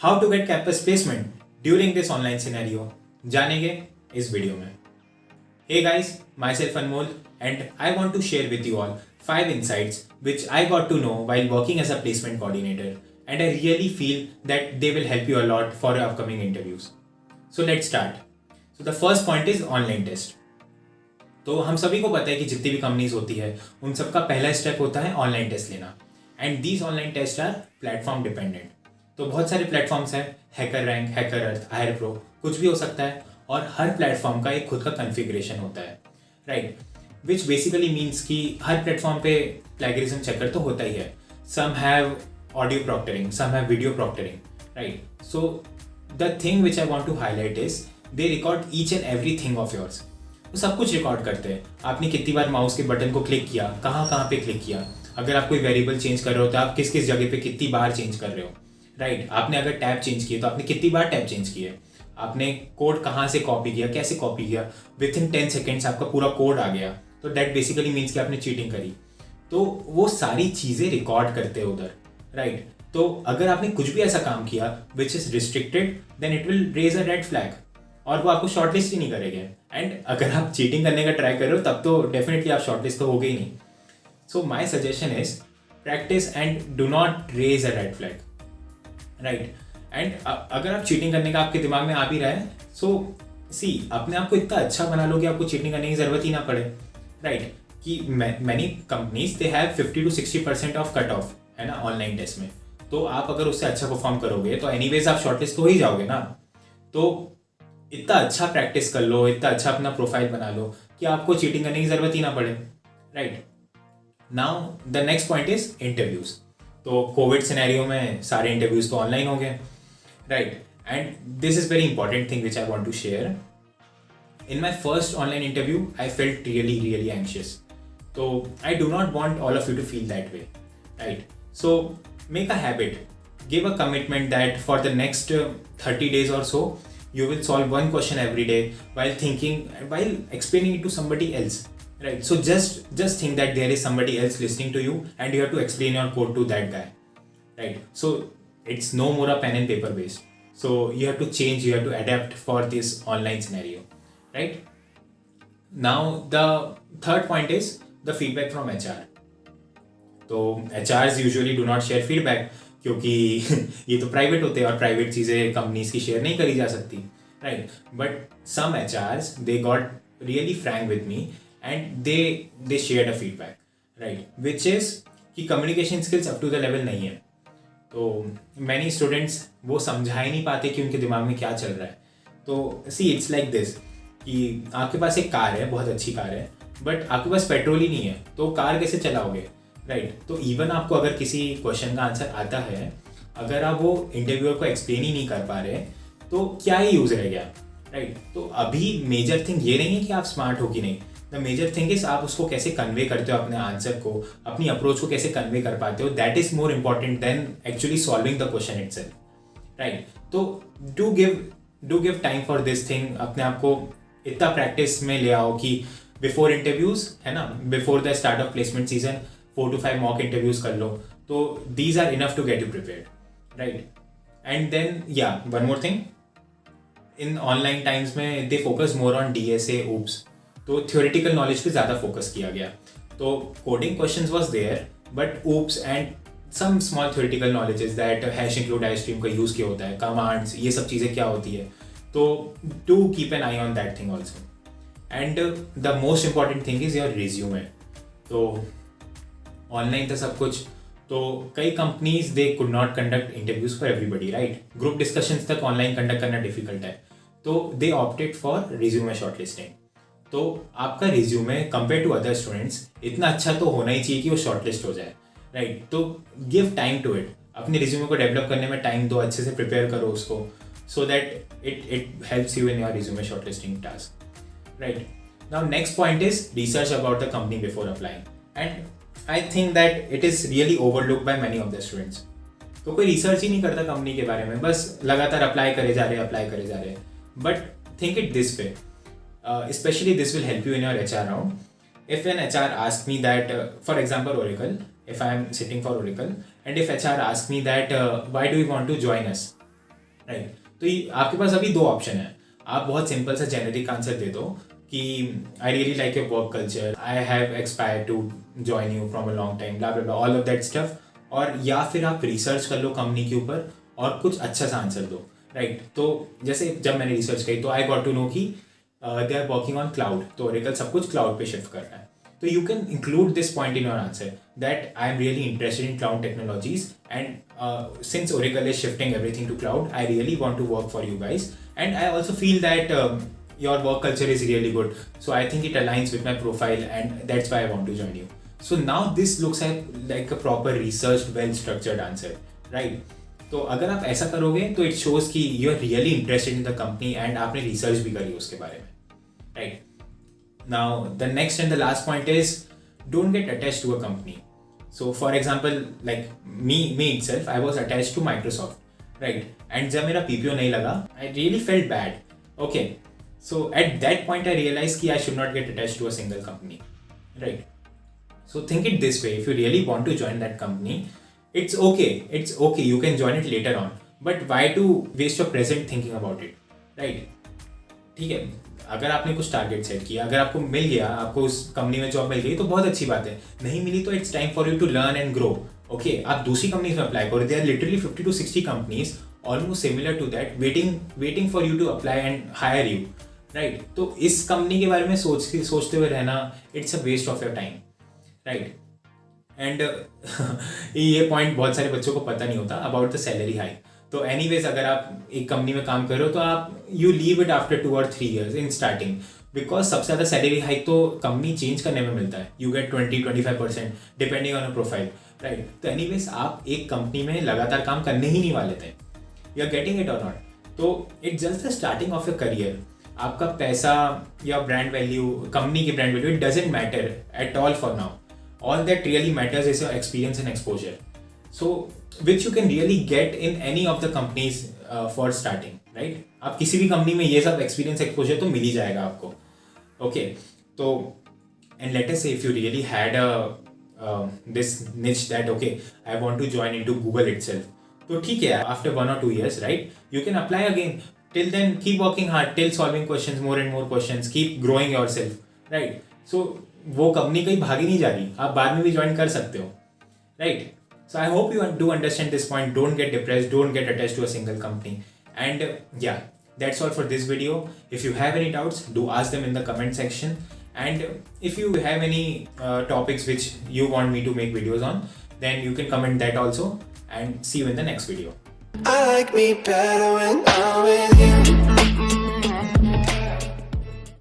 How to get campus placement during this online scenario जानेंगे इस video में. Hey guys, myself Anmol and I want to share with you all 5 insights which I got to know while working as a placement coordinator, and I really feel that they will help you a lot for your upcoming interviews. So let's start. So the first point is online test. तो हम सभी को पता है कि जितनी भी companies होती है उन सबका पहला स्टेप होता है ऑनलाइन टेस्ट लेना, and these online test are platform dependent. तो बहुत सारे प्लेटफॉर्म्स हैं, HackerRank, HackerEarth, HirePro, कुछ भी हो सकता है, और हर प्लेटफॉर्म का एक खुद का कन्फिग्रेशन होता है, राइट. विच बेसिकली मीन्स कि हर प्लेटफॉर्म पे प्लेगरिज्म चेकर तो होता ही है. Some have audio proctoring, some have video proctoring, right. So the thing which I want to highlight is they record each and every thing of yours. वो सब कुछ रिकॉर्ड करते हैं. आपने कितनी बार माउस के बटन को क्लिक किया, कहाँ कहाँ पे क्लिक किया, अगर आप कोई वेरिएबल चेंज कर रहे हो तो आप किस किस जगह पे कितनी बार चेंज कर रहे हो, राइट. आपने अगर टैब चेंज किए तो आपने कितनी बार टैब चेंज किए, आपने कोड कहाँ से कॉपी किया, कैसे कॉपी किया, विद इन 10 सेकेंड्स आपका पूरा कोड आ गया, तो दैट बेसिकली मीन्स कि आपने चीटिंग करी. तो वो सारी चीज़ें रिकॉर्ड करते हैं उधर, राइट. तो अगर आपने कुछ भी ऐसा काम किया which is restricted, then it will raise a red flag और वो आपको शॉर्टलिस्ट ही नहीं करेंगे. एंड अगर आप चीटिंग करने का ट्राई कर रहे हो तब तो डेफिनेटली आप शॉर्टलिस्ट तो हो गए ही नहीं. So my suggestion is practice and do not raise a red flag, right. And अगर आप चीटिंग करने का आपके दिमाग में आ भी रहा है, सो सी अपने आप को इतना अच्छा बना लो कि आपको चीटिंग करने की ज़रूरत ही ना पड़े, राइट. कि many companies they have 50-60% of cut off, है ना, ऑनलाइन टेस्ट में. तो आप अगर उससे अच्छा परफॉर्म करोगे तो एनीवेज आप शॉर्टलिस्ट तो हो ही जाओगे ना. तो इतना अच्छा प्रैक्टिस कर लो, इतना अच्छा अपना प्रोफाइल बना लो कि आपको चीटिंग करने की ज़रूरत ही ना पड़े, right. Now the next point is interviews. तो कोविड सिनेरियो में सारे इंटरव्यूज़ तो ऑनलाइन हो गए, right. And this is very important thing which I want to share. In my first online interview, I felt really anxious. So I do not want all of you to feel that way, right? So make a habit, give a commitment that for the next 30 days or so, you will solve one question every day while explaining it to somebody else, right? So just think that there is somebody else listening to you and you have to explain your code to that guy, right? So it's no more a pen and paper based. So you have to change, you have to adapt for this online scenario, right? Now the third point is the feedback from HR. तो HRs usually do not share feedback क्योंकि ये तो private होते हैं और private चीज़ें companies की share नहीं करी जा सकती, right. But some HRs they got really frank with me and they shared a feedback, right, which is कि communication skills up to the level नहीं है. तो मैनी स्टूडेंट्स वो समझा ही नहीं पाते कि उनके दिमाग में क्या चल रहा है. तो सी इट्स लाइक दिस कि आपके पास एक कार है, बहुत अच्छी कार है, बट आपके पास पेट्रोल ही नहीं है, तो कार कैसे चलाओगे, राइट. तो इवन आपको अगर किसी क्वेश्चन का आंसर आता है, अगर आप वो इंटरव्यूअर को एक्सप्लेन ही नहीं कर पा रहे, तो क्या ही यूज़ रह गया, राइट. तो अभी मेजर थिंग ये नहीं है कि आप स्मार्ट हो कि नहीं. द मेजर थिंग इज आप उसको कैसे कन्वे करते हो, अपने आंसर को, अपनी अप्रोच को कैसे कन्वे कर पाते हो. That is more important than actually solving the question itself, right. तो do give time for this thing. अपने आप को इतना प्रैक्टिस में ले आओ कि बिफोर इंटरव्यूज, है ना, before the start of placement season 4 to 5 mock interviews कर लो. तो these are enough to get you prepared, right. And then yeah one more thing, इन ऑनलाइन टाइम्स में they focus more on DSA OOPS. तो theoretical knowledge पे ज़्यादा focus किया गया. तो coding questions was there, but OOPS and some small theoretical knowledges that has include istream का use किया होता है, कमांड्स, ये सब चीज़ें क्या होती है. तो do keep an eye on that thing also. And the most important thing is your resume. तो ऑनलाइन था सब कुछ, तो कई companies they could not conduct interviews for everybody, right. Group discussions तक ऑनलाइन कंडक्ट करना डिफिकल्ट है, तो they opted for resume shortlisting. तो आपका resume compare to other students इतना अच्छा तो होना ही चाहिए कि वो शॉर्टलिस्ट हो जाए, राइट. तो गिव टाइम टू इट. अपने रिज्यूमे को डेवलप करने में टाइम दो, अच्छे से प्रिपेयर करो उसको, so that it helps you in your resume shortlisting task, right. Now next point is research about the company before applying, and I think that it is really overlooked by many of the students. तो कोई research ही नहीं करता company के बारे में, बस लगातार apply करे जा रहे हैं. But think it this way, especially this will help you in your HR round. If an HR asks me that, for example Oracle, if I am sitting for Oracle and if HR asks me that why do you want to join us, right. तो आपके पास अभी 2 option है। आप बहुत simple सा generic answer दे दो कि I really like your work culture, I have expired to join you from a long time, blah blah all of that stuff. और या फिर आप रिसर्च कर लो कंपनी के ऊपर और कुछ अच्छा सा आंसर दो, राइट। तो जैसे जब मैंने रिसर्च की तो आई गॉट टू नो कि they are working on cloud, तो ओरेकल सब कुछ क्लाउड पे शिफ्ट कर रहा है। So you can include this point in your answer that I am really interested in cloud technologies, and since Oracle is shifting everything to cloud, I really want to work for you guys, and I also feel that your work culture is really good, so I think it aligns with my profile, and that's why I want to join you. So now this looks like a proper researched, well structured answer, right? तो अगर आप ऐसा करोगे तो it shows कि you are really interested in the company and आपने research भी करी उसके बारे में, right? Now, the next and the last point is don't get attached to a company. So, for example, like me itself, I was attached to Microsoft, right? And जब मेरा PPO नहीं लगा, I really felt bad. Okay, so at that point, I realized कि I should not get attached to a single company, right? So think it this way: if you really want to join that company, it's okay. It's okay. You can join it later on. But why to waste your present thinking about it, right? ठीक है, अगर आपने कुछ target set किया, अगर आपको मिल गया, आपको उस कंपनी में जॉब मिल गई तो बहुत अच्छी बात है। नहीं मिली तो it's time for you to learn and grow. Okay, आप दूसरी कंपनीज में अप्लाई करो। They are literally 50 to 60 companies almost similar to that waiting for you to apply and hire you, right. तो इस कंपनी के बारे में सोचते हुए रहना, it's a waste of your time, right. And ये पॉइंट बहुत सारे बच्चों को पता नहीं होता अबाउट द सैलरी हाइक। तो एनीवेज अगर आप एक कंपनी में काम कर रहे हो तो आप you leave it after 2 or 3 years in starting, because सबसे ज़्यादा सैलरी हाइक तो कंपनी चेंज करने में मिलता है। You get 20-25% depending on a profile, right. तो एनीवेज आप एक कंपनी में लगातार काम करने ही नहीं वाले थे, यू आर गेटिंग इट और नॉट। तो it's just the starting of your career. आपका पैसा या ब्रांड वैल्यू, कंपनी की brand value, it doesn't matter at all for now. All that really matters is your experience and exposure, so which you can really get in any of the companies for starting, right? आप किसी भी company में ये सब experience exposure तो मिल ही जाएगा आपको, okay? तो and let us say if you really had this niche that okay, I want to join into Google itself, तो ठीक है, after 1 or 2 years, right, you can apply again. Till then keep working hard, till solving questions, more and more questions, keep growing yourself, right? So वो company कहीं भागी नहीं जा रही, आप बाद में भी ज्वाइन कर सकते हो, right. So I hope you do understand this point. Don't get depressed, don't get attached to a single company, and yeah that's all for this video. If you have any doubts, do ask them in the comment section, and if you have any topics which you want me to make videos on, then you can comment that also, and see you in the next video. I like me better when I'm with you.